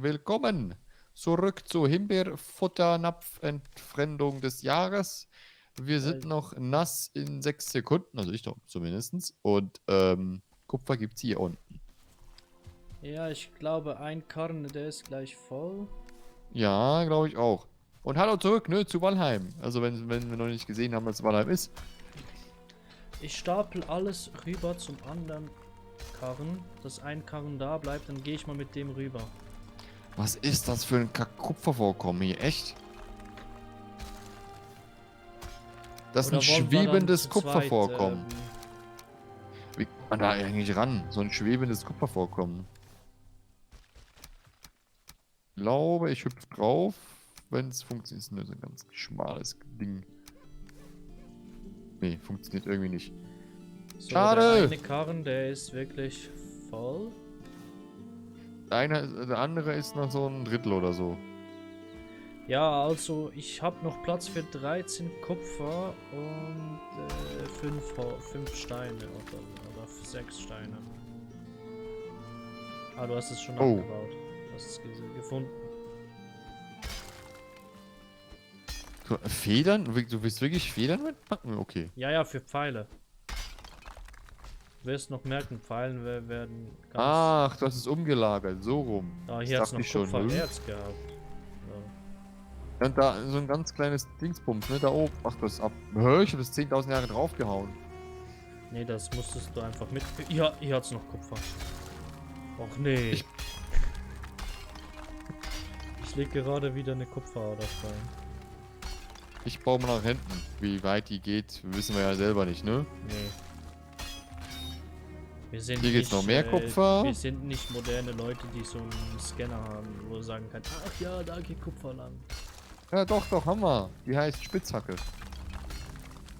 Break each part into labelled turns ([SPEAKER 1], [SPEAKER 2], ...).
[SPEAKER 1] willkommen zurück zur Himbeerfutternapf-Entfremdung des Jahres. Wir sind noch nass in 6 Sekunden, also ich doch zumindest. Und Kupfer gibt es hier unten.
[SPEAKER 2] Ja, ich glaube, ein Karren, der ist gleich voll.
[SPEAKER 1] Ja, glaube ich auch. Und hallo zurück, ne, zu Valheim. Also wenn wir noch nicht gesehen haben, was Valheim ist.
[SPEAKER 2] Ich stapel alles rüber zum anderen Karren, dass ein Karren da bleibt, dann gehe ich mal mit dem rüber.
[SPEAKER 1] Was ist das für ein Kupfervorkommen hier? Echt? Das ist ein
[SPEAKER 2] Oder wollen wir dann
[SPEAKER 1] schwebendes
[SPEAKER 2] zu
[SPEAKER 1] Kupfervorkommen.
[SPEAKER 2] zweit,
[SPEAKER 1] Wie kommt man da eigentlich ran? So ein schwebendes Kupfervorkommen. Ich glaube, ich hüpfe drauf, wenn es funktioniert. Ist nur so ein ganz schmales Ding. Nee, funktioniert irgendwie nicht.
[SPEAKER 2] so,
[SPEAKER 1] Schade!
[SPEAKER 2] der eine Karren, der ist wirklich voll.
[SPEAKER 1] Der andere ist noch so ein Drittel oder so.
[SPEAKER 2] Ja, also ich habe noch Platz für 13 Kupfer und 5 Steine oder 6 Steine. Ah, du hast es schon abgebaut. Du hast es gefunden.
[SPEAKER 1] Federn? Du willst wirklich Federn mitpacken? Okay.
[SPEAKER 2] Ja, für Pfeile. Du wirst noch merken, Pfeilen werden ganz...
[SPEAKER 1] Ach, du hast es umgelagert, so rum.
[SPEAKER 2] Ah,
[SPEAKER 1] Das
[SPEAKER 2] hier hat es
[SPEAKER 1] dachte
[SPEAKER 2] noch
[SPEAKER 1] ich schon.
[SPEAKER 2] Kupfererz gehabt.
[SPEAKER 1] Ja, und da so ein ganz kleines Dingsbums, ne, da oben. Ach, das ist ab. Hör, ich hab das 10.000 Jahre draufgehauen.
[SPEAKER 2] Nee, das musstest du einfach mit... Ja, hier hat es noch Kupfer. Och nee. Ich leg gerade wieder eine Kupferader frei.
[SPEAKER 1] Ich baue mal nach hinten. Wie weit die geht, wissen wir ja selber nicht, ne?
[SPEAKER 2] Nee. Wir sind
[SPEAKER 1] Hier geht's noch mehr Kupfer.
[SPEAKER 2] Wir sind nicht moderne Leute, die so einen Scanner haben, wo du sagen kannst, ach ja, da geht Kupfer lang.
[SPEAKER 1] Ja, doch, haben wir. Die heißt Spitzhacke.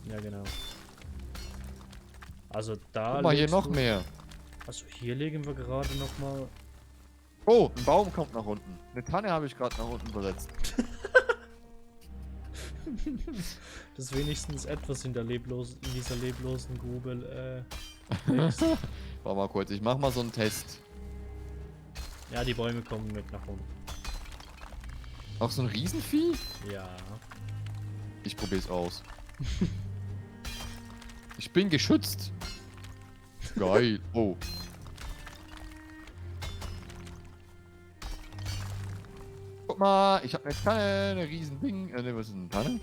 [SPEAKER 2] Ja, genau. Also da
[SPEAKER 1] Guck mal, hier
[SPEAKER 2] legst
[SPEAKER 1] noch
[SPEAKER 2] du...
[SPEAKER 1] mehr.
[SPEAKER 2] Also hier legen wir gerade nochmal...
[SPEAKER 1] Oh, ein Baum kommt nach unten. Eine Tanne habe ich gerade nach unten versetzt.
[SPEAKER 2] Das ist wenigstens etwas in dieser leblosen Grube wächst.
[SPEAKER 1] Warte mal kurz, ich mach mal so einen Test.
[SPEAKER 2] Ja, die Bäume kommen mit nach unten.
[SPEAKER 1] Auch so ein Riesenvieh?
[SPEAKER 2] Ja.
[SPEAKER 1] Ich probier's aus. Ich bin geschützt. Geil. Oh. Guck mal, ich habe eine Tanne, eine Riesending. Ne, was ist eine Tanne?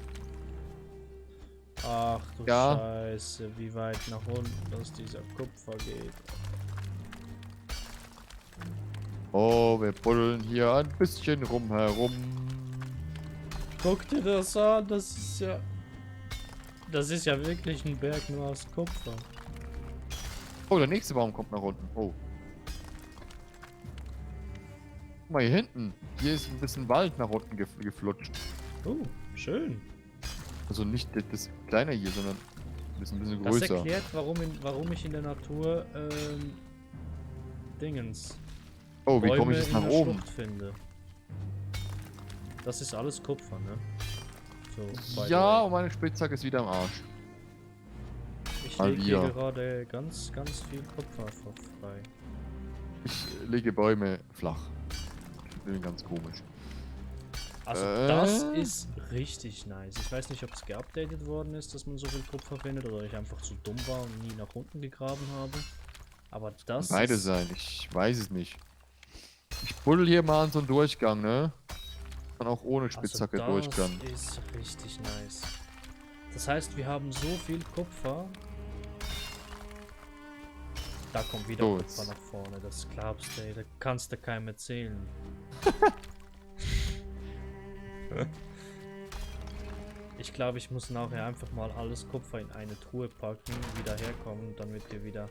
[SPEAKER 2] Ach du
[SPEAKER 1] Ja.
[SPEAKER 2] Scheiße, wie weit nach unten das dieser Kupfer geht.
[SPEAKER 1] Oh, wir buddeln hier ein bisschen rumherum.
[SPEAKER 2] Guck dir das an, das ist ja... Das ist ja wirklich ein Berg nur aus Kupfer.
[SPEAKER 1] Oh, der nächste Baum kommt nach unten. Oh. Guck mal hier hinten. Hier ist ein bisschen Wald nach unten geflutscht.
[SPEAKER 2] Oh, schön.
[SPEAKER 1] Also nicht das kleine hier, sondern ein bisschen
[SPEAKER 2] Das
[SPEAKER 1] größer.
[SPEAKER 2] erklärt, warum ich in der Natur Dingens.
[SPEAKER 1] Oh, wie komme ich
[SPEAKER 2] Bäume
[SPEAKER 1] jetzt
[SPEAKER 2] in
[SPEAKER 1] nach
[SPEAKER 2] der
[SPEAKER 1] oben?
[SPEAKER 2] Schlucht finde. Das ist alles Kupfer, ne? So, by the
[SPEAKER 1] Ja,
[SPEAKER 2] way.
[SPEAKER 1] und meine Spitzhacke ist wieder am Arsch.
[SPEAKER 2] Ich
[SPEAKER 1] mal
[SPEAKER 2] lege hier
[SPEAKER 1] wieder.
[SPEAKER 2] gerade ganz viel Kupfer frei.
[SPEAKER 1] Ich lege Bäume flach. Ich bin ganz komisch.
[SPEAKER 2] Also das ist richtig nice. Ich weiß nicht, ob es geupdatet worden ist, dass man so viel Kupfer findet oder ich einfach zu dumm war und nie nach unten gegraben habe. Aber das
[SPEAKER 1] Beide
[SPEAKER 2] ist...
[SPEAKER 1] sein, ich weiß es nicht. Ich buddel hier mal an so einen Durchgang, ne? Kann auch ohne Spitzhacke durchgang.
[SPEAKER 2] Das ist richtig nice. Das heißt, wir haben so viel Kupfer. Da kommt wieder
[SPEAKER 1] So,
[SPEAKER 2] Kupfer
[SPEAKER 1] jetzt.
[SPEAKER 2] nach vorne. Das glaubst du, ey. Da kannst du keinem erzählen. Ich glaube, ich muss nachher einfach mal alles Kupfer in eine Truhe packen, wieder herkommen, damit wir wieder...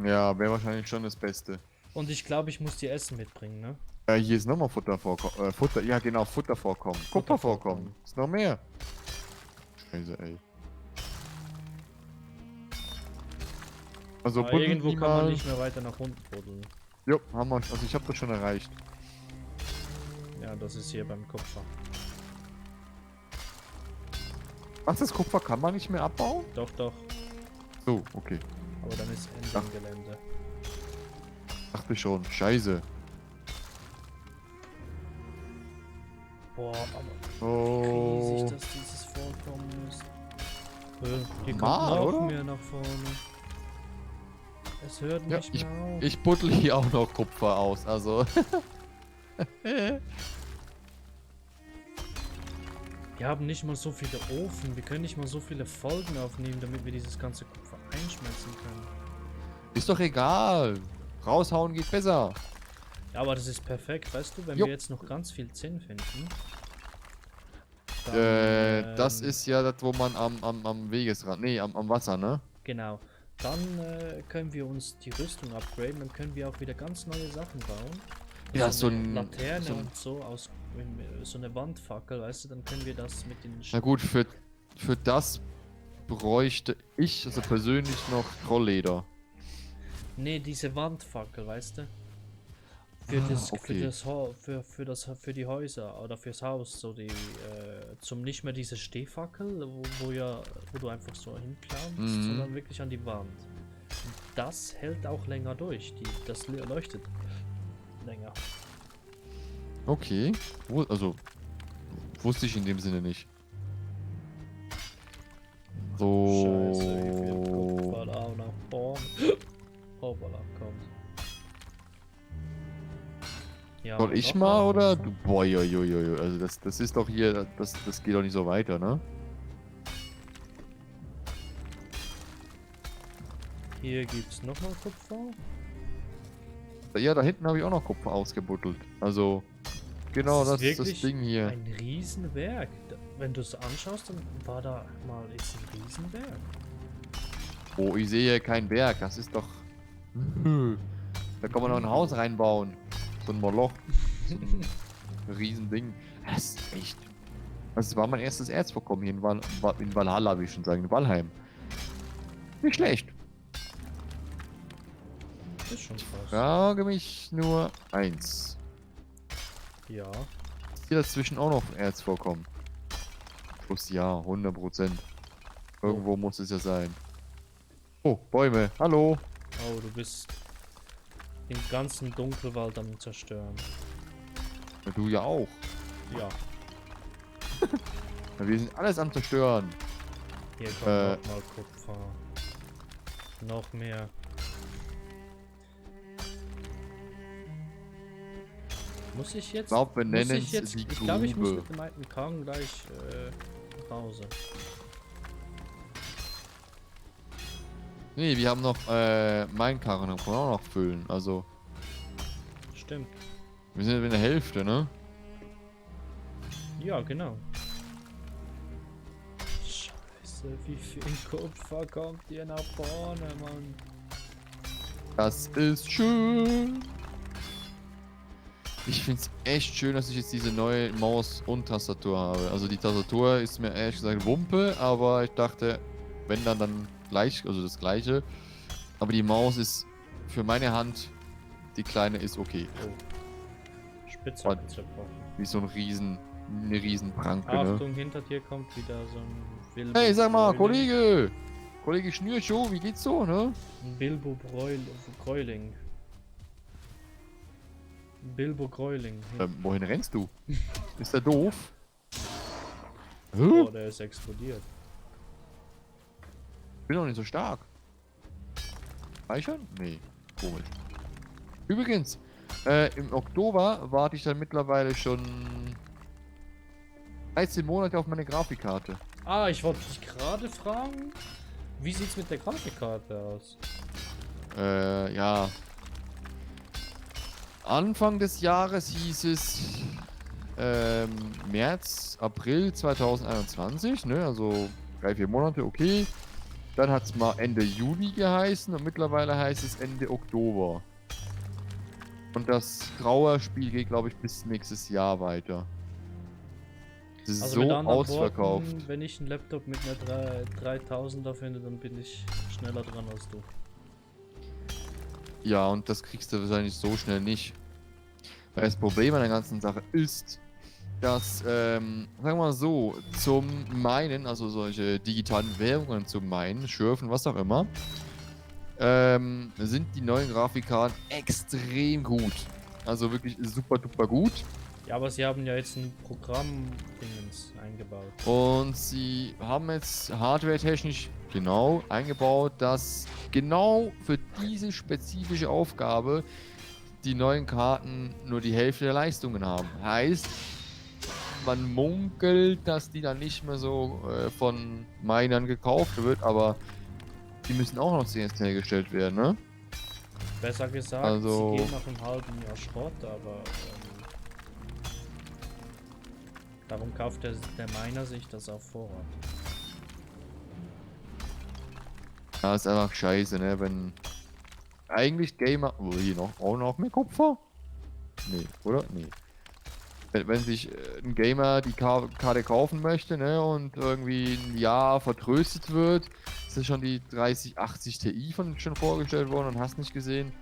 [SPEAKER 1] Ja, wäre wahrscheinlich schon das Beste.
[SPEAKER 2] Und ich glaube, ich muss dir Essen mitbringen, ne?
[SPEAKER 1] Hier ist nochmal Futtervorkommen. Ja genau, Futtervorkommen. Kupfervorkommen. Ist noch mehr. Scheiße, ey. Also
[SPEAKER 2] Aber
[SPEAKER 1] buddeln
[SPEAKER 2] irgendwo
[SPEAKER 1] die
[SPEAKER 2] kann man
[SPEAKER 1] mal.
[SPEAKER 2] nicht mehr weiter nach unten buddeln.
[SPEAKER 1] Jo, haben wir. Also ich habe das schon erreicht.
[SPEAKER 2] Ja, das ist hier beim Kupfer.
[SPEAKER 1] Was, das Kupfer kann man nicht mehr abbauen?
[SPEAKER 2] Doch, doch.
[SPEAKER 1] So, okay.
[SPEAKER 2] Aber dann ist Ende im Gelände.
[SPEAKER 1] Dachte schon. Scheiße.
[SPEAKER 2] Boah, aber
[SPEAKER 1] Oh.
[SPEAKER 2] riesig, dass dieses Vorkommen ist. Hier kommt
[SPEAKER 1] Mal,
[SPEAKER 2] noch
[SPEAKER 1] oder?
[SPEAKER 2] mehr nach vorne. Es hört
[SPEAKER 1] Ja,
[SPEAKER 2] nicht mehr auf.
[SPEAKER 1] ich buddel hier auch noch Kupfer aus, also.
[SPEAKER 2] Wir haben nicht mal so viele Ofen. Wir können nicht mal so viele Folgen aufnehmen, damit wir dieses ganze Kupfer einschmelzen können.
[SPEAKER 1] Ist doch egal. Raushauen geht besser.
[SPEAKER 2] Ja, aber das ist perfekt. Weißt du, wenn
[SPEAKER 1] Jo.
[SPEAKER 2] wir jetzt noch ganz viel Zinn finden.
[SPEAKER 1] Das ist ja das, wo man am Wegesrand. Nee, am Wasser, ne?
[SPEAKER 2] Genau. Dann können wir uns die Rüstung upgraden. Dann können wir auch wieder ganz neue Sachen bauen.
[SPEAKER 1] Ja,
[SPEAKER 2] so eine
[SPEAKER 1] so ein-
[SPEAKER 2] Laterne
[SPEAKER 1] so ein-
[SPEAKER 2] und so aus so eine Wandfackel, weißt du, dann können wir das mit den
[SPEAKER 1] Na gut, für das bräuchte ich also persönlich noch Trollleder.
[SPEAKER 2] Nee, diese Wandfackel, weißt du?
[SPEAKER 1] okay.
[SPEAKER 2] Für die Häuser oder fürs Haus, so die, zum nicht mehr diese Stehfackel, wo du einfach so hinplanst,
[SPEAKER 1] Mhm.
[SPEAKER 2] sondern wirklich an die Wand. Und das hält auch länger durch, das leuchtet länger.
[SPEAKER 1] Okay. Also, wusste ich in dem Sinne nicht. So.
[SPEAKER 2] Scheiße, wie viel Kupfer da nach vorne. Hoppala, kommt. Ja,
[SPEAKER 1] Soll ich
[SPEAKER 2] noch
[SPEAKER 1] mal
[SPEAKER 2] mehr
[SPEAKER 1] oder
[SPEAKER 2] Kupfer.
[SPEAKER 1] du? Boah, jojojojo. Also das ist doch hier, das geht doch nicht so weiter, ne?
[SPEAKER 2] Hier gibt's nochmal Kupfer.
[SPEAKER 1] Ja, da hinten habe ich auch noch Kupfer ausgebuddelt. Also, genau
[SPEAKER 2] Das
[SPEAKER 1] das
[SPEAKER 2] ist
[SPEAKER 1] ist das
[SPEAKER 2] wirklich
[SPEAKER 1] Ding hier.
[SPEAKER 2] ein Riesenwerk. Wenn du es anschaust, dann war da mal ist ein Riesenwerk.
[SPEAKER 1] Oh, ich sehe hier keinen Berg. Das ist doch... Da kann man noch ein Haus reinbauen. So ein Moloch. So ein Riesending. Das ist echt... Das war mein erstes Erzvorkommen hier in Valhalla, will ich schon sagen. In Valheim. Nicht schlecht.
[SPEAKER 2] Ist schon krass.
[SPEAKER 1] Frage mich nur eins.
[SPEAKER 2] Ja.
[SPEAKER 1] Ist hier dazwischen auch noch ein Erzvorkommen? Plus ja, 100%. Irgendwo muss es ja sein. Oh, Bäume. Hallo.
[SPEAKER 2] Oh, du bist den ganzen Dunkelwald am Zerstören.
[SPEAKER 1] Ja, du ja auch.
[SPEAKER 2] Ja.
[SPEAKER 1] Ja, wir sind alles am Zerstören.
[SPEAKER 2] Hier kommt nochmal Kupfer. Noch mehr. Muss ich jetzt?
[SPEAKER 1] Ich glaube, wir
[SPEAKER 2] muss
[SPEAKER 1] nennen
[SPEAKER 2] ich jetzt?
[SPEAKER 1] es die
[SPEAKER 2] Ich glaube, ich muss
[SPEAKER 1] Grube.
[SPEAKER 2] mit dem alten Karren gleich nach Hause.
[SPEAKER 1] Nee, wir haben noch meinen Karren, den können wir auch noch füllen. Also,
[SPEAKER 2] Stimmt.
[SPEAKER 1] wir sind in der Hälfte, ne?
[SPEAKER 2] Ja, genau. Scheiße, wie viel Kupfer kommt hier nach vorne, Mann?
[SPEAKER 1] Das ist schön. Ich find's echt schön, dass ich jetzt diese neue Maus und Tastatur habe. Also die Tastatur ist mir ehrlich gesagt Wumpe, aber ich dachte, wenn dann gleich, also das gleiche. Aber die Maus ist für meine Hand, die kleine ist okay.
[SPEAKER 2] Oh. Spitzhacke zerbrochen.
[SPEAKER 1] Wie so eine Riesenpranke, ne?
[SPEAKER 2] Achtung, hinter dir kommt wieder so ein Bilbo.
[SPEAKER 1] Hey, sag mal,
[SPEAKER 2] Bräuling.
[SPEAKER 1] Kollege! Kollege Schnürschuh, wie geht's so, ne?
[SPEAKER 2] Ein Bilbo Gräuling. Bilbo Gräuling.
[SPEAKER 1] Wohin rennst du? Ist der doof?
[SPEAKER 2] Oh, der ist explodiert.
[SPEAKER 1] Ich bin doch nicht so stark. Speichern? Nee, komisch. Übrigens, im Oktober warte ich dann mittlerweile schon 13 Monate auf meine Grafikkarte.
[SPEAKER 2] Ah, ich wollte dich gerade fragen. Wie sieht's mit der Grafikkarte aus?
[SPEAKER 1] Ja. Anfang des Jahres hieß es März, April 2021, ne? Also 3-4 Monate, okay. Dann hat es mal Ende Juli geheißen und mittlerweile heißt es Ende Oktober. Und das Trauerspiel geht, glaube ich, bis nächstes Jahr weiter. Es ist
[SPEAKER 2] Also mit
[SPEAKER 1] so
[SPEAKER 2] anderen
[SPEAKER 1] ausverkauft.
[SPEAKER 2] Worten, wenn ich einen Laptop mit einer 3000er finde, dann bin ich schneller dran als du.
[SPEAKER 1] Ja, und das kriegst du wahrscheinlich so schnell nicht. Weil das Problem an der ganzen Sache ist, dass, sagen wir mal so, zum Meinen, also solche digitalen Währungen zum Meinen, Schürfen, was auch immer, sind die neuen Grafikkarten extrem gut. Also wirklich super duper gut.
[SPEAKER 2] Ja, aber sie haben ja jetzt ein Programm-Dingens eingebaut.
[SPEAKER 1] Und sie haben jetzt hardware-technisch genau eingebaut, dass genau für diese spezifische Aufgabe die neuen Karten nur die Hälfte der Leistungen haben. Heißt, man munkelt, dass die dann nicht mehr so von Minern gekauft wird, aber die müssen auch noch zuerst hergestellt werden, ne?
[SPEAKER 2] Besser gesagt,
[SPEAKER 1] Also-
[SPEAKER 2] sie gehen nach einem halben Jahr Schrott, aber darum kauft der Miner sich das auf Vorrat.
[SPEAKER 1] Ja, ist einfach scheiße, ne? Wenn eigentlich Gamer. Oh, hier noch, auch noch mehr Kupfer? Nee, oder? Nee. Wenn sich ein Gamer die Karte kaufen möchte, ne, und irgendwie ein Jahr vertröstet wird, ist das schon die 3080 Ti schon vorgestellt worden und hast nicht gesehen.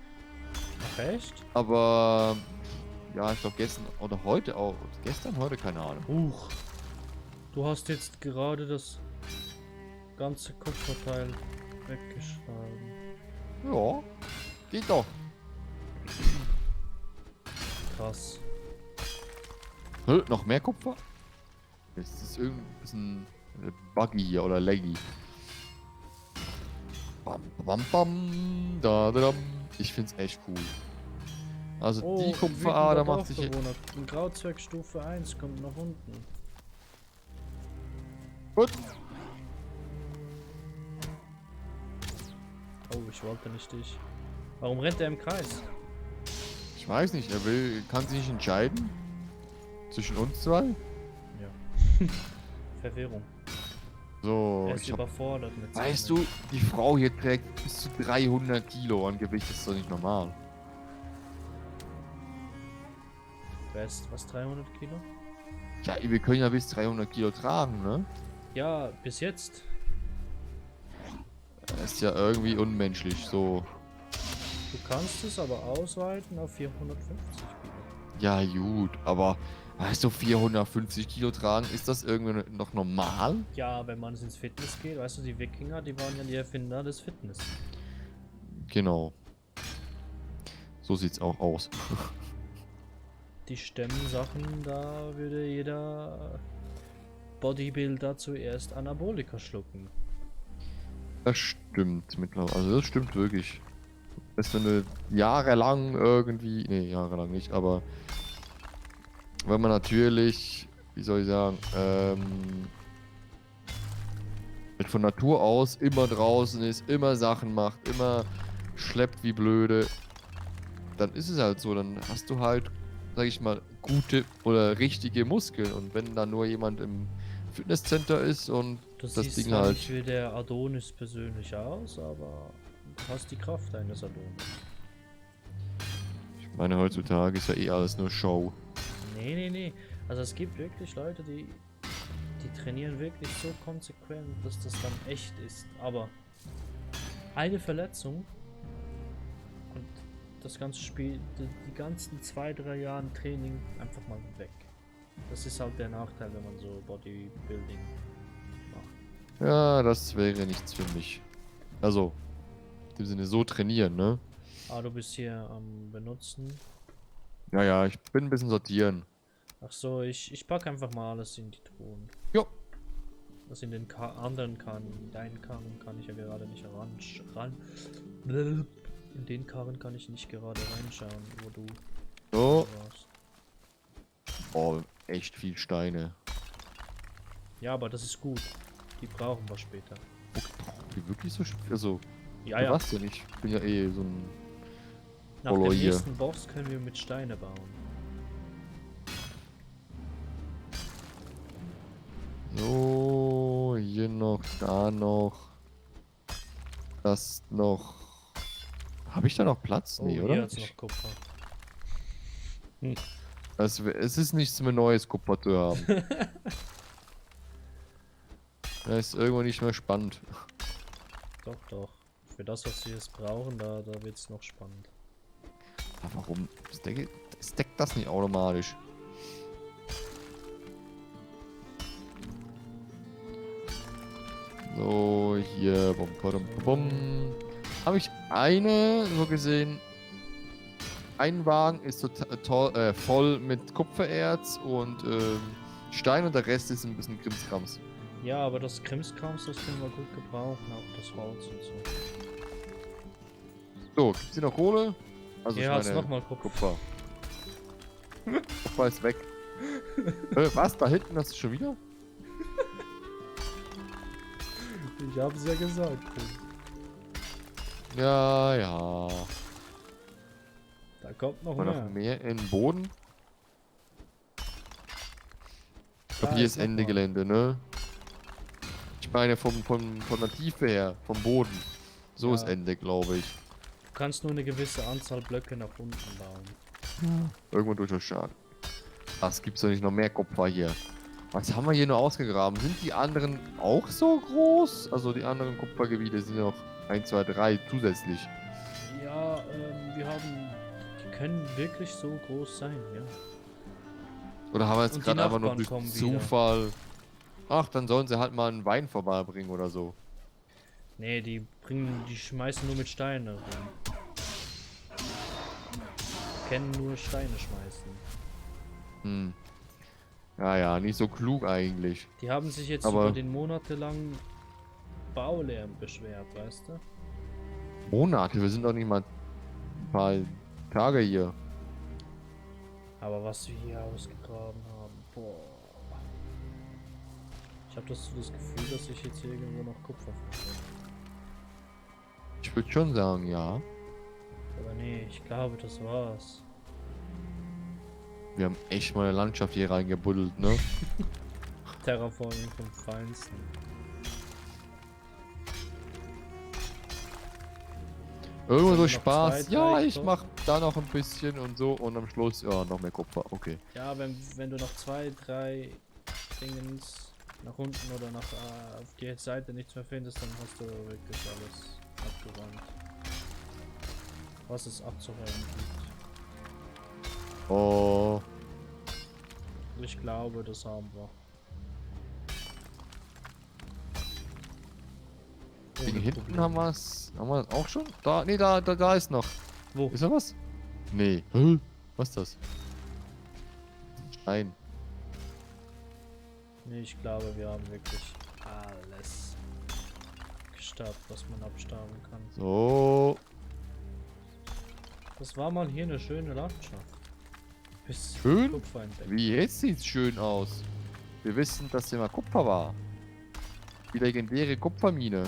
[SPEAKER 2] Ach echt?
[SPEAKER 1] Aber ja, ich glaube gestern oder heute auch. Gestern, heute, keine Ahnung.
[SPEAKER 2] Huch. Du hast jetzt gerade das ganze Kupferteil weggeschlagen.
[SPEAKER 1] Ja, geht doch.
[SPEAKER 2] Krass.
[SPEAKER 1] Noch mehr Kupfer? Ist das irgendein bisschen buggy hier oder laggy? Bam, bam, bam, da, da, dam. Ich find's echt cool. Also die Kupferader macht sich...
[SPEAKER 2] Ein Grauzwerg Stufe 1 kommt nach unten.
[SPEAKER 1] Gut.
[SPEAKER 2] Oh, ich wollte nicht dich. Warum rennt er im Kreis?
[SPEAKER 1] Ich weiß nicht, kann sich nicht entscheiden. Zwischen uns zwei.
[SPEAKER 2] Ja. Verwirrung.
[SPEAKER 1] So,
[SPEAKER 2] Er ist überfordert mit
[SPEAKER 1] weißt
[SPEAKER 2] seinem-
[SPEAKER 1] du, die Frau hier trägt bis zu 300 Kilo an Gewicht, das ist doch nicht normal.
[SPEAKER 2] Was, 300 Kilo?
[SPEAKER 1] Ja, wir können ja bis 300 Kilo tragen, ne?
[SPEAKER 2] Ja, bis jetzt.
[SPEAKER 1] Das ist ja irgendwie unmenschlich, so.
[SPEAKER 2] Du kannst es aber ausweiten auf 450 Kilo.
[SPEAKER 1] Ja, gut, aber weißt du, 450 Kilo tragen, ist das irgendwie noch normal?
[SPEAKER 2] Ja, wenn man ins Fitness geht, weißt du, die Wikinger, die waren ja die Erfinder des Fitness.
[SPEAKER 1] Genau. So sieht's auch aus.
[SPEAKER 2] Die Stemmensachen, da würde jeder Bodybuilder zuerst Anabolika schlucken.
[SPEAKER 1] Das stimmt mittlerweile. Also das stimmt wirklich. Dass wenn du jahrelang irgendwie. Nee, jahrelang nicht, aber wenn man natürlich, wie soll ich sagen, mit von Natur aus immer draußen ist, immer Sachen macht, immer schleppt wie blöde, dann ist es halt so, dann hast du halt, sag ich mal, gute oder richtige Muskeln. Und wenn da nur jemand im Fitnesscenter ist und
[SPEAKER 2] Du
[SPEAKER 1] das
[SPEAKER 2] siehst
[SPEAKER 1] Ding
[SPEAKER 2] zwar
[SPEAKER 1] halt.
[SPEAKER 2] nicht wie der Adonis persönlich aus, aber du hast die Kraft eines Adonis.
[SPEAKER 1] Ich meine, heutzutage ist ja eh alles nur Show.
[SPEAKER 2] Nee, nee, nee. Also es gibt wirklich Leute, die trainieren wirklich so konsequent, dass das dann echt ist. Aber eine Verletzung und das ganze Spiel, die ganzen 2-3 Jahre Training einfach mal weg. Das ist halt der Nachteil, wenn man so Bodybuilding macht.
[SPEAKER 1] Ja, das wäre nichts für mich. Also, in dem Sinne so trainieren, ne?
[SPEAKER 2] Ah, du bist hier am Benutzen.
[SPEAKER 1] Ja, ja, ich bin ein bisschen sortieren.
[SPEAKER 2] Ach so, ich packe einfach mal alles in die Truhen.
[SPEAKER 1] Jo.
[SPEAKER 2] Das in den anderen Karren, in deinen Karren kann ich ja gerade nicht in den Karren kann ich nicht gerade reinschauen, wo du
[SPEAKER 1] So.
[SPEAKER 2] warst.
[SPEAKER 1] Oh, echt viel Steine.
[SPEAKER 2] Ja, aber das ist gut. Die brauchen wir später.
[SPEAKER 1] Wie wirklich so also,
[SPEAKER 2] Ja,
[SPEAKER 1] für
[SPEAKER 2] ja.
[SPEAKER 1] was denn? Ich bin ja eh so ein.
[SPEAKER 2] Nach dem
[SPEAKER 1] Polo hier.
[SPEAKER 2] nächsten Boss können wir mit Steine bauen.
[SPEAKER 1] So, hier noch, da noch. Das noch. Habe ich da noch Platz? Nee,
[SPEAKER 2] Oh,
[SPEAKER 1] oder?
[SPEAKER 2] hier hat's noch Kupfer.
[SPEAKER 1] Es ist nichts mehr Neues, Kupfer zu haben. Das ist irgendwo nicht mehr spannend.
[SPEAKER 2] Doch, doch. Für das, was wir jetzt brauchen, da wird's noch spannend.
[SPEAKER 1] Aber warum? Stackt das nicht automatisch? So, hier. Bum, bum, bum. Habe ich eine, so gesehen. ein Wagen ist voll mit Kupfererz und Stein und der Rest ist ein bisschen Krimskrams.
[SPEAKER 2] Ja, aber das Krimskrams, das können wir gut gebrauchen, auch das Holz und so.
[SPEAKER 1] So, gibt's hier noch Kohle? Also
[SPEAKER 2] Hier
[SPEAKER 1] ich
[SPEAKER 2] hat's
[SPEAKER 1] meine
[SPEAKER 2] nochmal Kupfer.
[SPEAKER 1] Kupfer. Kupfer ist weg. Was? Da hinten hast du schon wieder?
[SPEAKER 2] Ich hab's ja gesagt.
[SPEAKER 1] Ja, ja.
[SPEAKER 2] Da kommt noch
[SPEAKER 1] Mal
[SPEAKER 2] mehr.
[SPEAKER 1] noch mehr in den Boden. Ich glaube,
[SPEAKER 2] Da
[SPEAKER 1] hier
[SPEAKER 2] ist
[SPEAKER 1] ist Ende
[SPEAKER 2] noch mal.
[SPEAKER 1] Gelände, ne? Ich meine von der Tiefe her, vom Boden. So
[SPEAKER 2] Ja.
[SPEAKER 1] ist Ende, glaube ich.
[SPEAKER 2] Du kannst nur eine gewisse Anzahl Blöcke nach unten bauen.
[SPEAKER 1] Irgendwo durch den Start. Das gibt's doch nicht noch mehr Kupfer hier. Was haben wir hier nur ausgegraben? Sind die anderen auch so groß? Also die anderen Kupfergebiete sind noch 1, 2, 3 zusätzlich.
[SPEAKER 2] Ja, die können wirklich so groß sein, ja.
[SPEAKER 1] Oder haben wir jetzt
[SPEAKER 2] Und die
[SPEAKER 1] gerade einfach nur
[SPEAKER 2] Nachbarn
[SPEAKER 1] durch
[SPEAKER 2] kommen wieder.
[SPEAKER 1] Zufall... Ach, dann sollen sie halt mal einen Wein vorbeibringen oder so.
[SPEAKER 2] Nee, die schmeißen nur mit Steinen rum. Kennen nur Steine schmeißen.
[SPEAKER 1] Hm. Ja, ja, nicht so klug eigentlich.
[SPEAKER 2] Die haben sich jetzt
[SPEAKER 1] Aber-
[SPEAKER 2] über den monatelangen Baulärm beschwert, weißt du?
[SPEAKER 1] Monate, wir sind doch nicht mal ein paar Tage hier.
[SPEAKER 2] Aber was wir hier ausgegraben haben, boah. Ich habe das Gefühl, dass ich jetzt hier irgendwo noch Kupfer finde.
[SPEAKER 1] Ich würde schon sagen, ja.
[SPEAKER 2] Aber nee, ich glaube, das war's.
[SPEAKER 1] Wir haben echt mal eine Landschaft hier reingebuddelt, ne?
[SPEAKER 2] Terraforming vom Feinsten.
[SPEAKER 1] Irgendwo
[SPEAKER 2] Sollen
[SPEAKER 1] so
[SPEAKER 2] wir noch
[SPEAKER 1] Spaß.
[SPEAKER 2] zwei,
[SPEAKER 1] Ja,
[SPEAKER 2] drei
[SPEAKER 1] ich
[SPEAKER 2] Kupfer?
[SPEAKER 1] mach da noch ein bisschen und so und am Schluss, ja, noch mehr Kupfer. Okay.
[SPEAKER 2] Ja, wenn du noch 2, 3 Dingens nach unten oder auf die Seite nichts mehr findest, dann hast du wirklich alles abgeräumt. Was es abzuräumen gibt.
[SPEAKER 1] Oh,
[SPEAKER 2] Ich glaube, das haben wir.
[SPEAKER 1] gegen
[SPEAKER 2] Ohne
[SPEAKER 1] hinten
[SPEAKER 2] Probleme.
[SPEAKER 1] haben wir es auch schon? Da, nee, da ist noch.
[SPEAKER 2] Wo?
[SPEAKER 1] Ist da was? Nee. Hä? Was ist das? Nein.
[SPEAKER 2] Nee, ich glaube, wir haben wirklich alles gestaubt, was man abstauben kann.
[SPEAKER 1] So.
[SPEAKER 2] Das war mal hier eine schöne Landschaft. Bis
[SPEAKER 1] Schön?
[SPEAKER 2] Kupfer entdeckt.
[SPEAKER 1] Wie jetzt sieht's schön aus. Wir wissen, dass hier mal Kupfer war. Die legendäre Kupfermine.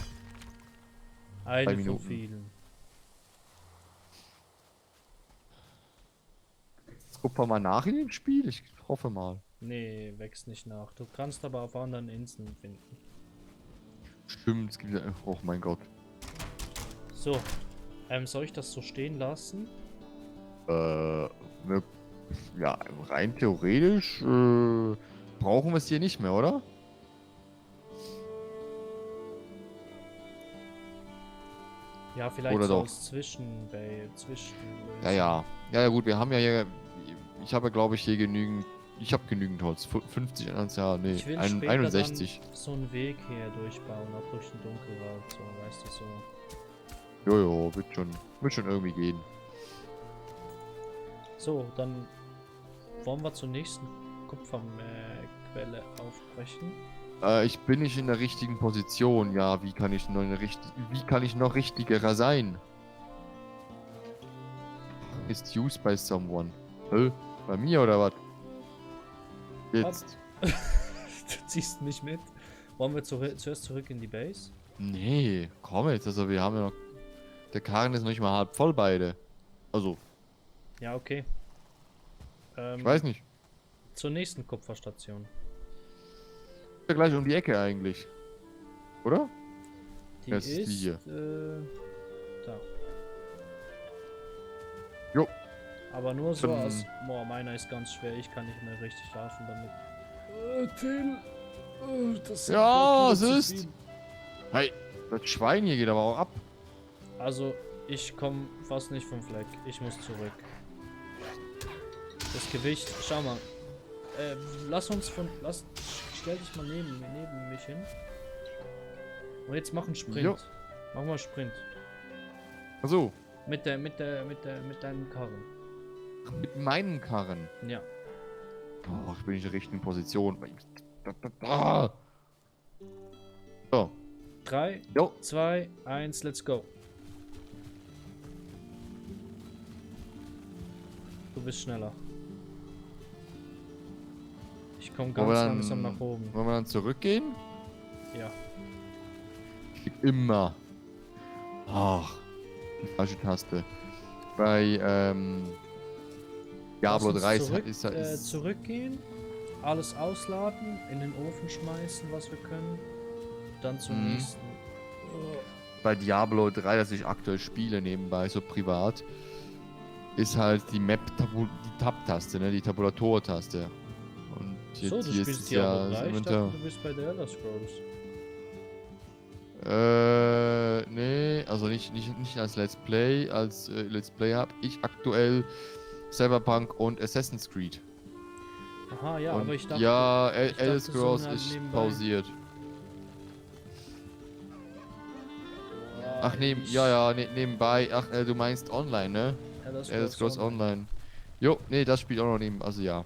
[SPEAKER 2] Eine von
[SPEAKER 1] Minuten.
[SPEAKER 2] vielen.
[SPEAKER 1] Ist Kupfer mal nach in dem Spiel? Ich hoffe mal.
[SPEAKER 2] Nee, wächst nicht nach. Du kannst aber auf anderen Inseln finden.
[SPEAKER 1] Stimmt, es gibt ja... Oh mein Gott.
[SPEAKER 2] So, soll ich das so stehen lassen?
[SPEAKER 1] Ne, ja, rein theoretisch brauchen wir es hier nicht mehr, oder?
[SPEAKER 2] Ja, vielleicht
[SPEAKER 1] Oder
[SPEAKER 2] so
[SPEAKER 1] doch?
[SPEAKER 2] als zwischen.
[SPEAKER 1] Ja, ja. Ja, ja, gut, wir haben ja hier... Ich habe, glaube ich, hier genügend... Ich habe genügend Holz. 50 ja, nee,
[SPEAKER 2] Ich will
[SPEAKER 1] ein-
[SPEAKER 2] später
[SPEAKER 1] 61.
[SPEAKER 2] dann so einen Weg hier durchbauen, auch durch den Dunkelwald, so, weißt du, so.
[SPEAKER 1] Jojo, wird schon irgendwie gehen.
[SPEAKER 2] So, dann wollen wir zur nächsten Kupferquelle aufbrechen.
[SPEAKER 1] Ich bin nicht in der richtigen Position. Ja, wie kann ich noch richtiger sein? Ist used by someone. Hä? Bei mir oder was? Jetzt.
[SPEAKER 2] Du ziehst mich mit. Wollen wir zuerst zurück in die Base?
[SPEAKER 1] Nee, komm jetzt. Also wir haben ja noch... Der Karren ist noch nicht mal halb voll beide. Also,
[SPEAKER 2] Ja, okay.
[SPEAKER 1] ich weiß nicht.
[SPEAKER 2] Zur nächsten Kupferstation.
[SPEAKER 1] Ist ja gleich um die Ecke eigentlich. Oder?
[SPEAKER 2] Die
[SPEAKER 1] Ja, es ist
[SPEAKER 2] ist
[SPEAKER 1] die hier.
[SPEAKER 2] da.
[SPEAKER 1] Jo.
[SPEAKER 2] Aber nur so
[SPEAKER 1] Dann-
[SPEAKER 2] aus. Boah, meiner ist ganz schwer. Ich kann nicht mehr richtig laufen damit. Till. Das sind
[SPEAKER 1] Ja,
[SPEAKER 2] ein paar
[SPEAKER 1] es
[SPEAKER 2] Kilo zu
[SPEAKER 1] ist.
[SPEAKER 2] viel.
[SPEAKER 1] Hey, das Schwein hier geht aber auch ab.
[SPEAKER 2] Also, ich komme fast nicht vom Fleck. Ich muss zurück. Das Gewicht, schau mal. Stell dich mal neben mich hin. Und jetzt mach einen Sprint.
[SPEAKER 1] Jo.
[SPEAKER 2] Mach mal einen Sprint.
[SPEAKER 1] Achso.
[SPEAKER 2] Mit deinem Karren.
[SPEAKER 1] Mit meinem Karren.
[SPEAKER 2] Ja.
[SPEAKER 1] Boah, ich bin nicht in der richtigen Position. Ah. So.
[SPEAKER 2] 3,
[SPEAKER 1] Jo.
[SPEAKER 2] 2, 1, let's go. Du bist schneller. Ich komme ganz langsam nach oben.
[SPEAKER 1] Wollen wir dann zurückgehen?
[SPEAKER 2] Ja.
[SPEAKER 1] Ich klick immer. Ach, die falsche Taste. Bei Diablo
[SPEAKER 2] Lass
[SPEAKER 1] 3
[SPEAKER 2] uns zurück,
[SPEAKER 1] ist
[SPEAKER 2] zurückgehen, alles ausladen, in den Ofen schmeißen, was wir können. Dann zum
[SPEAKER 1] Mhm.
[SPEAKER 2] nächsten. Oh.
[SPEAKER 1] bei Diablo 3, das ich aktuell spiele nebenbei, so privat, ist halt die die Tab-Taste, ne? Die Tabulator-Taste. Und
[SPEAKER 2] So,
[SPEAKER 1] jetzt
[SPEAKER 2] du
[SPEAKER 1] hier ist
[SPEAKER 2] spielst
[SPEAKER 1] es
[SPEAKER 2] Diablo
[SPEAKER 1] ja
[SPEAKER 2] 3? Ich
[SPEAKER 1] Inventar.
[SPEAKER 2] dachte, du bist bei der Elder Scrolls.
[SPEAKER 1] Nee, also nicht als Let's Play, als Let's Play habe ich aktuell Cyberpunk und Assassin's Creed.
[SPEAKER 2] Aha, ja,
[SPEAKER 1] Und
[SPEAKER 2] aber ich dachte,
[SPEAKER 1] ja,
[SPEAKER 2] ich
[SPEAKER 1] Elder
[SPEAKER 2] dachte so
[SPEAKER 1] Scrolls ist
[SPEAKER 2] nebenbei.
[SPEAKER 1] pausiert.
[SPEAKER 2] Boah,
[SPEAKER 1] Ach, nebenbei. Ach, du meinst online, ne?
[SPEAKER 2] Elder
[SPEAKER 1] Elder
[SPEAKER 2] Scrolls
[SPEAKER 1] Scrolls
[SPEAKER 2] Online.
[SPEAKER 1] Online. Jo, nee, das spielt auch noch neben, also ja.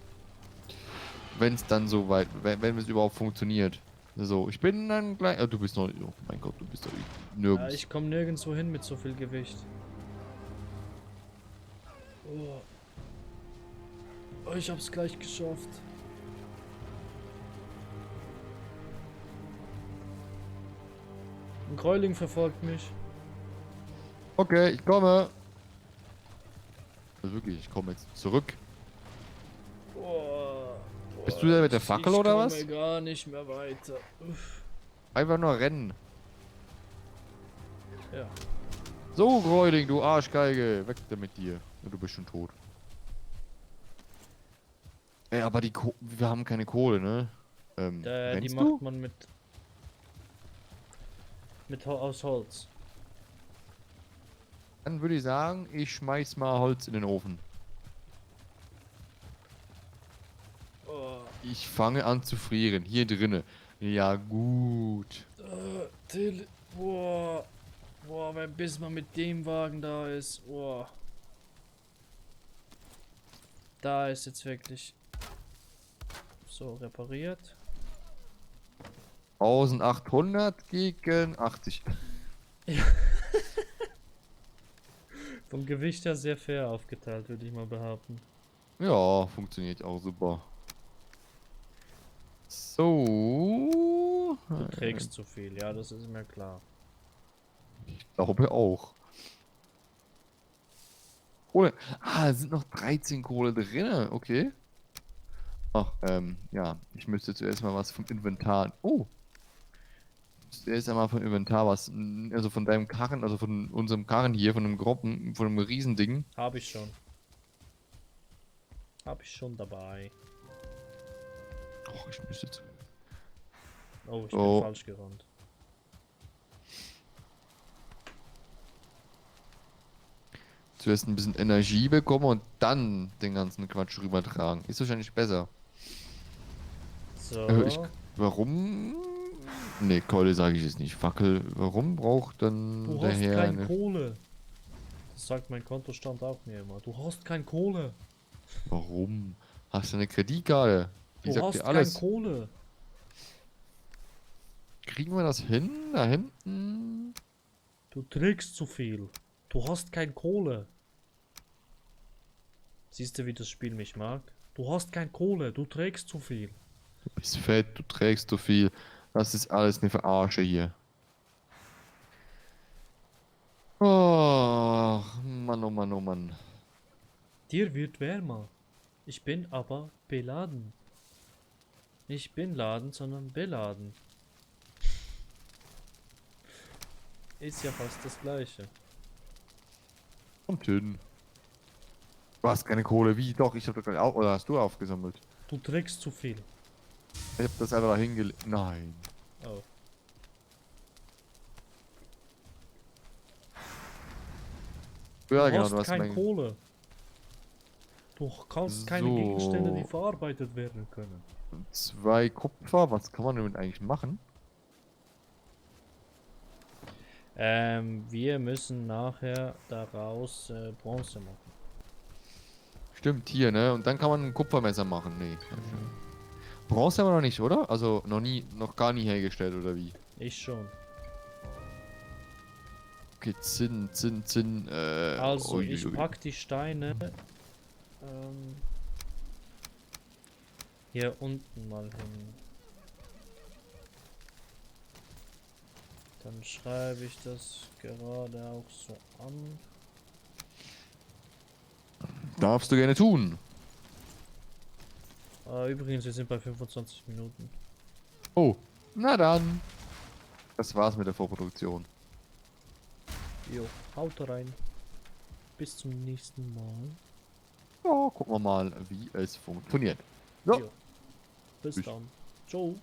[SPEAKER 1] Wenn es dann soweit, wenn es überhaupt funktioniert. So, ich bin dann gleich. Du bist noch. Oh mein Gott, du bist doch
[SPEAKER 2] Ja,
[SPEAKER 1] nirgends.
[SPEAKER 2] ich komme nirgendwo hin mit so viel Gewicht. Oh. Oh, ich hab's gleich geschafft. Ein Gräuling verfolgt mich.
[SPEAKER 1] Okay, ich komme. Also wirklich, ich komme jetzt zurück.
[SPEAKER 2] Oh,
[SPEAKER 1] Bist du da mit der
[SPEAKER 2] ich
[SPEAKER 1] Fackel oder
[SPEAKER 2] komme
[SPEAKER 1] was?
[SPEAKER 2] gar nicht mehr weiter. Uff.
[SPEAKER 1] Einfach nur rennen.
[SPEAKER 2] Ja.
[SPEAKER 1] So, Gräuling, du Arschgeige. Weg da mit dir. Ja, du bist schon tot. Ey, aber wir haben keine Kohle, ne?
[SPEAKER 2] Die
[SPEAKER 1] Rennst
[SPEAKER 2] macht
[SPEAKER 1] du?
[SPEAKER 2] man aus Holz.
[SPEAKER 1] Dann würde ich sagen, ich schmeiß mal Holz in den Ofen.
[SPEAKER 2] Oh.
[SPEAKER 1] Ich fange an zu frieren. Hier drinne. Ja, gut.
[SPEAKER 2] Till. Boah. Boah, bis man mit dem Wagen da ist. Boah. Da ist jetzt wirklich so repariert.
[SPEAKER 1] 1800 gegen 80.
[SPEAKER 2] Vom Gewicht her sehr fair aufgeteilt, würde ich mal behaupten.
[SPEAKER 1] Ja, funktioniert auch super. So.
[SPEAKER 2] Du trägst zu viel, ja, das ist mir klar.
[SPEAKER 1] Ich glaube auch. Kohle. Ah, es sind noch 13 Kohle drin. Okay. Ach, ja. Ich müsste zuerst mal was vom Inventar. Oh. Zuerst einmal vom Inventar was. Also von deinem Karren, also von unserem Karren hier, von einem Gruppen, von einem Riesending.
[SPEAKER 2] Habe ich schon. Habe ich schon dabei.
[SPEAKER 1] Och, ich müsste zu.
[SPEAKER 2] Oh, ich
[SPEAKER 1] Oh.
[SPEAKER 2] bin falsch gerannt.
[SPEAKER 1] Zuerst ein bisschen Energie bekommen und dann den ganzen Quatsch rübertragen. Ist wahrscheinlich besser.
[SPEAKER 2] So.
[SPEAKER 1] Warum? Ne, Keule sage ich jetzt nicht. Fackel, warum braucht dann
[SPEAKER 2] Du
[SPEAKER 1] der
[SPEAKER 2] hast
[SPEAKER 1] Herr
[SPEAKER 2] kein
[SPEAKER 1] eine...
[SPEAKER 2] Kohle. Das sagt mein Kontostand auch mir immer. Du hast kein Kohle.
[SPEAKER 1] Warum? Hast du eine Kreditkarte? Die
[SPEAKER 2] Du
[SPEAKER 1] sagt
[SPEAKER 2] hast
[SPEAKER 1] dir
[SPEAKER 2] kein
[SPEAKER 1] alles.
[SPEAKER 2] Kohle.
[SPEAKER 1] Kriegen wir das hin? Da hinten?
[SPEAKER 2] Du trägst zu viel. Du hast kein Kohle. Siehst du, wie das Spiel mich mag? Du hast kein Kohle. Du trägst zu viel.
[SPEAKER 1] Du bist fett, du trägst so viel. Das ist alles eine Verarsche hier. Oh, Mann, oh Mann, oh Mann.
[SPEAKER 2] Dir wird wärmer. Ich bin aber beladen. Nicht bin laden, sondern beladen. Ist ja fast das gleiche.
[SPEAKER 1] Kommt hin. Du hast keine Kohle. Wie? Doch, ich hab doch gerade auch... Oder hast du aufgesammelt?
[SPEAKER 2] Du trägst zu viel.
[SPEAKER 1] Ich hab das einfach da hingelegt. Nein.
[SPEAKER 2] Oh.
[SPEAKER 1] Ja,
[SPEAKER 2] Du
[SPEAKER 1] genau,
[SPEAKER 2] hast
[SPEAKER 1] du hast
[SPEAKER 2] keine
[SPEAKER 1] mein...
[SPEAKER 2] Kohle. Du kannst keine
[SPEAKER 1] So.
[SPEAKER 2] Gegenstände, die verarbeitet werden können.
[SPEAKER 1] 2 Kupfer. Was kann man damit eigentlich machen?
[SPEAKER 2] Wir müssen nachher daraus Bronze machen.
[SPEAKER 1] Stimmt, hier, ne? Und dann kann man ein Kupfermesser machen. Nee. Bronze haben wir noch nicht, oder? Also noch gar nie hergestellt, oder wie?
[SPEAKER 2] Ich schon.
[SPEAKER 1] Okay, Zinn,
[SPEAKER 2] Also,
[SPEAKER 1] ui,
[SPEAKER 2] ich
[SPEAKER 1] ui, ui.
[SPEAKER 2] pack die Steine hier unten mal hin. Dann schreibe ich das gerade auch so an.
[SPEAKER 1] Darfst du gerne tun.
[SPEAKER 2] Übrigens, wir sind bei 25 Minuten.
[SPEAKER 1] Oh, na dann. Das war's mit der Vorproduktion.
[SPEAKER 2] Jo, haut rein. Bis zum nächsten Mal.
[SPEAKER 1] Ja, gucken wir mal, wie es funktioniert. So.
[SPEAKER 2] Jo. Bis
[SPEAKER 1] Tschüss.
[SPEAKER 2] dann. Ciao.